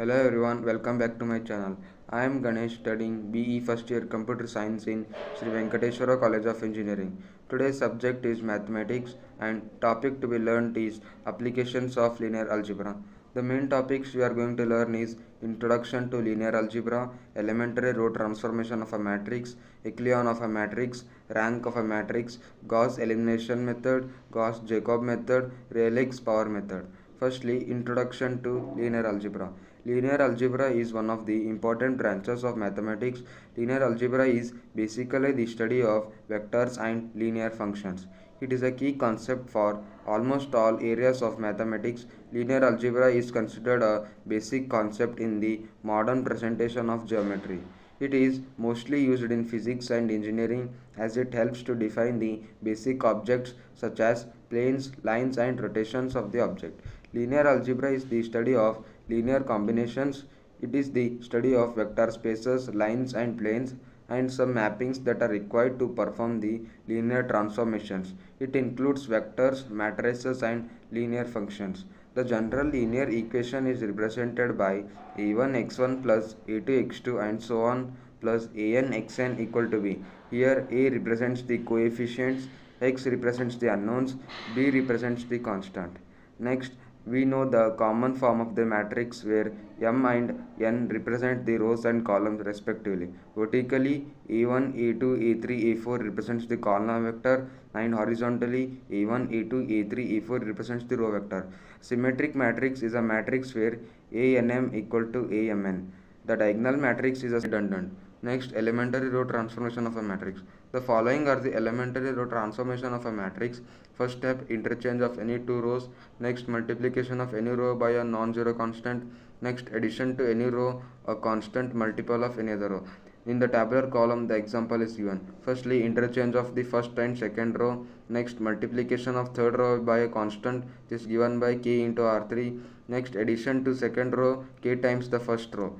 Hello everyone, welcome back to my channel. I am Ganesh studying BE first year computer science in Sri Venkateswara College of Engineering. Today's subject is mathematics and topic to be learned is applications of linear algebra. The main topics we are going to learn is introduction to linear algebra, elementary row transformation of a matrix, echelon of a matrix, rank of a matrix, Gauss elimination method, Gauss-Jacob method, Rayleigh's power method. Firstly, introduction to linear algebra. Linear algebra is one of the important branches of mathematics. Linear algebra is basically the study of vectors and linear functions. It is a key concept for almost all areas of mathematics. Linear algebra is considered a basic concept in the modern presentation of geometry. It is mostly used in physics and engineering as it helps to define the basic objects such as planes, lines and rotations of the object. Linear algebra is the study of linear combinations. It is the study of vector spaces, lines and planes and some mappings that are required to perform the linear transformations. It includes vectors, matrices and linear functions. The general linear equation is represented by a1 x1 plus a2 x2 and so on plus an xn equal to b. Here a represents the coefficients, x represents the unknowns, b represents the constant. Next, we know the common form of the matrix where m and n represent the rows and columns respectively. Vertically, a1, a2, a3, a4 represents the column vector and horizontally a1, a2, a3, a4 represents the row vector. Symmetric matrix is a matrix where ANM equal to AMN. The diagonal matrix is a redundant. Next, elementary row transformation of a matrix. The following are the elementary row transformation of a matrix. First step, interchange of any two rows. Next, multiplication of any row by a non-zero constant. Next, addition to any row a constant multiple of any other row. In the tabular column, the example is given. Firstly, interchange of the first and second row. Next, multiplication of third row by a constant is given by k into r3. Next, addition to second row k times the first row.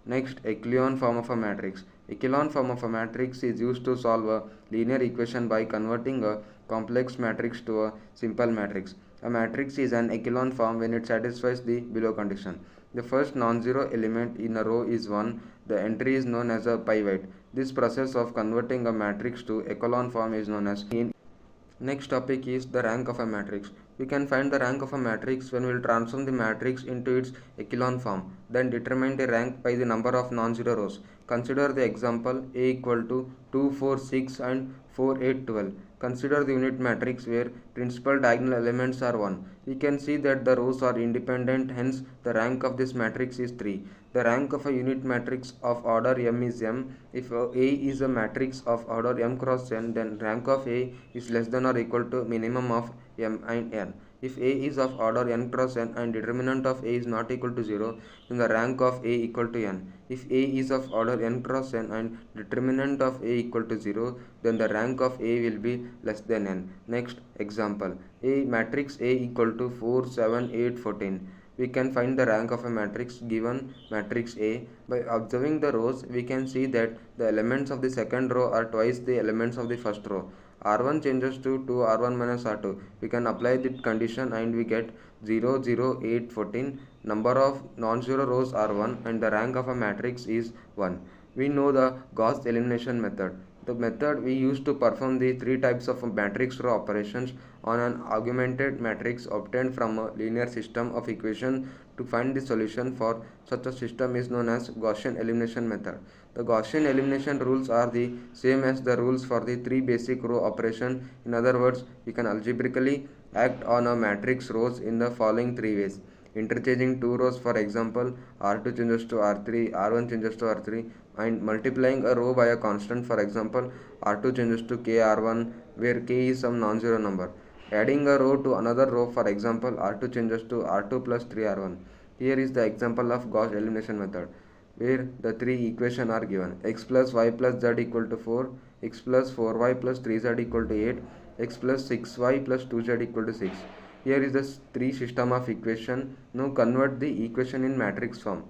Next, echelon form of a matrix. Echelon form of a matrix is used to solve a linear equation by converting a complex matrix to a simple matrix. A matrix is an echelon form when it satisfies the below condition. The first non-zero element in a row is 1. The entry is known as a pivot. This process of converting a matrix to echelon form is known as mean. Next topic is the rank of a matrix. We can find the rank of a matrix when we will transform the matrix into its echelon form. Then determine the rank by the number of non-zero rows. Consider the example A equal to 2, 4, 6 and 4, 8, 12. Consider the unit matrix where principal diagonal elements are 1. We can see that the rows are independent, hence the rank of this matrix is 3. The rank of a unit matrix of order m is m. If A is a matrix of order m cross n, then rank of A is less than or equal to minimum of m and n. If A is of order n cross n and determinant of A is not equal to 0, then the rank of A equal to n. If A is of order n cross n and determinant of A equal to 0, then the rank of A will be less than n. Next example, A matrix A equal to 4, 7, 8, 14. We can find the rank of a matrix given matrix A. By observing the rows, we can see that the elements of the second row are twice the elements of the first row. R1 changes to 2R1 minus R2. We can apply the condition and we get 0, 0, 8, 14. Number of non-zero rows are 1 and the rank of a matrix is 1. We know the Gauss elimination method. The method we use to perform the three types of matrix row operations on an augmented matrix obtained from a linear system of equations to find the solution for such a system is known as Gaussian elimination method. The Gaussian elimination rules are the same as the rules for the three basic row operation. In other words, we can algebraically act on a matrix rows in the following three ways. Interchanging two rows, for example, R2 changes to R3, R1 changes to R3, and multiplying a row by a constant, for example, R2 changes to KR1, where K is some non-zero number. Adding a row to another row, for example, R2 changes to R2 plus 3R1. Here is the example of Gauss elimination method, where the three equations are given. X plus y plus z equal to 4, x plus 4y plus 3z equal to 8, x plus 6y plus 2z equal to 6. Here is the three system of equation. Now convert the equation in matrix form,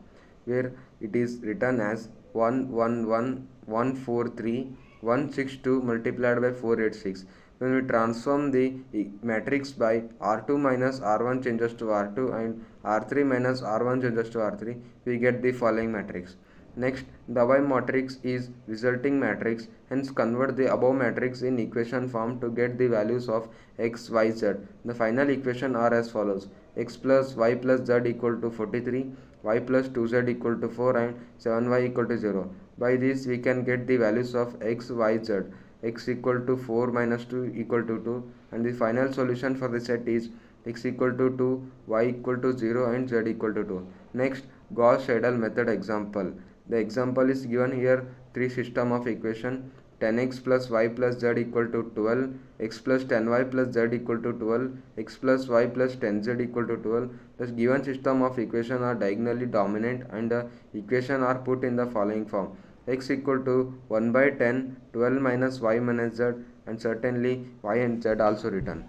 where it is written as 1 1 1 1 4 3 1 6 2 multiplied by 4 8 6. When we transform the matrix by R2 minus R1 changes to R2 and R3 minus R1 changes to R3, we get the following matrix. Next, the above matrix is resulting matrix, hence convert the above matrix in equation form to get the values of x, y, z. The final equation are as follows: x plus y plus z equal to 43, y plus 2z equal to 4 and 7y equal to 0. By this we can get the values of x, y, z. X equal to 4 minus 2 equal to 2, and the final solution for the set is x equal to 2, y equal to 0 and z equal to 2. Next, Gauss-Seidel method example. The example is given here: three system of equation: 10x plus y plus z equal to 12, x plus 10y plus z equal to 12, x plus y plus 10z equal to 12. The given system of equation are diagonally dominant and the equation are put in the following form: x equal to 1 by 10, 12 minus y minus z, and certainly y and z also written.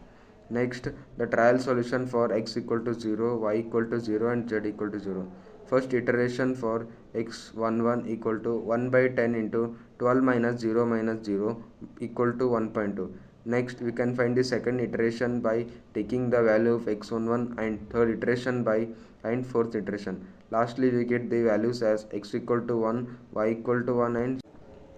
Next, the trial solution for x equal to 0, y equal to 0 and z equal to 0. First iteration for x11 equal to 1 by 10 into 12 minus 0 minus 0 equal to 1.2. Next, we can find the second iteration by taking the value of x11, and third iteration by and fourth iteration. Lastly, we get the values as x equal to 1, y equal to 1 and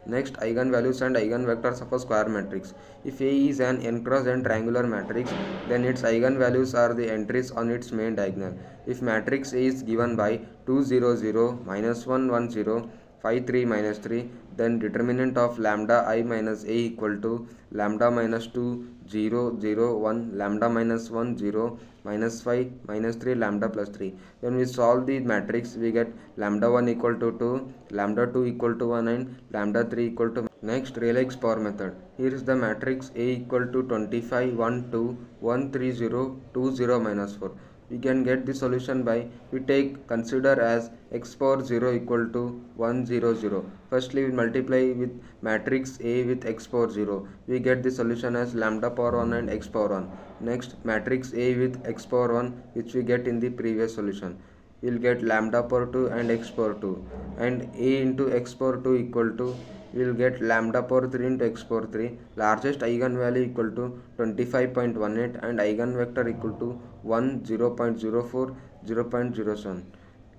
next, eigenvalues and eigenvectors of a square matrix. If A is an n cross n triangular matrix, then its eigenvalues are the entries on its main diagonal. If matrix A is given by 2 0 0, minus 1 1 0, 5 3 minus 3, then determinant of lambda I minus A equal to lambda minus 2 0 0 1, lambda minus 1 0, minus 5 minus 3, lambda plus 3. When we solve the matrix, we get lambda 1 equal to 2, lambda 2 equal to 1 and lambda 3 equal to. Next, Rayleigh's power method. Here is the matrix A equal to 25 1 2 1 3 0 2 0 minus 4. We can get the solution by we consider as x power 0 equal to 1 0 0. Firstly, we multiply with matrix A with x power 0. We get the solution as lambda power 1 and x power 1. Next, matrix A with x power 1, which we get in the previous solution. We'll get lambda power 2 and x power 2, and A into x power 2 equal to, we'll get lambda power 3 into x power 3. Largest eigenvalue equal to 25.18 and eigenvector equal to 1 0.04 0.07.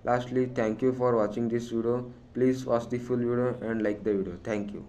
Lastly, thank you for watching this video. Please watch the full video and like the video. Thank you.